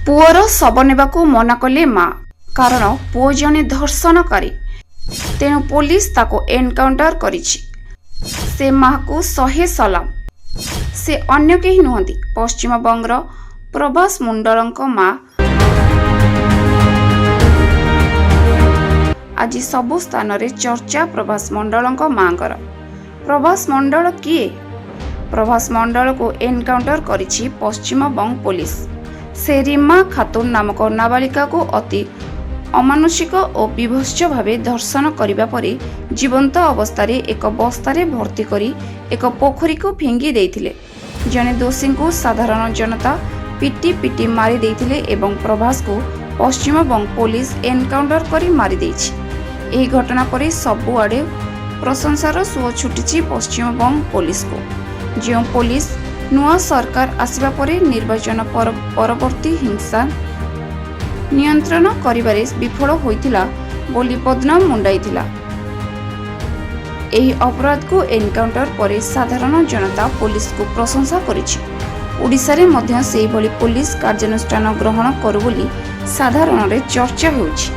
Poor शव नेबाकू मना कले माँ कारण पुओ जने धर्षणकारी तेणु पुलिस ताको एनकाउंटर करिछि। से माँ को 100 सलाम। से अन्य केही नुहंती पश्चिम बंगर प्रभास मंडलक माँ। आज सबु स्थान रे चर्चा प्रभास मंडलक माँकर। प्रभास मंडल किए? प्रभास मंडल को एनकाउंटर करिछि पश्चिम बंग पुलिस। से रीमा खातून नामक नाबालिका को अति अमानुषिक और विभत्स भावे धर्षण करिबा परे जीवंत अवस्था एक बस्तारे भर्ती करी एक पोखरी को फिंगी देइथिले। जने दोषी को साधारण जनता पिटी पिटी मारी देइथिले एवं प्रभास को पश्चिम बंग पुलिस एनकाउंटर करी मारी देइछि। एही घटना परे सबुआडे प्रशंसार सुओ छुटिछि पश्चिम बंग पुलिस को। जो पुलिस नुआ सरकार आसिबा परे निर्वाचन परवर्ती हिंसा नियंत्रण करिबारे विफल होइतिला बोली बदनाम मुंडाइतिला। एही अपराध को एनकाउंटर परे साधारण जनता पुलिस को प्रशंसा करिछि। ओडिशा रे मध्य सेही भली पुलिस कार्यानुष्ठान ग्रहण करू बोली साधारण रे चर्चा होउछि।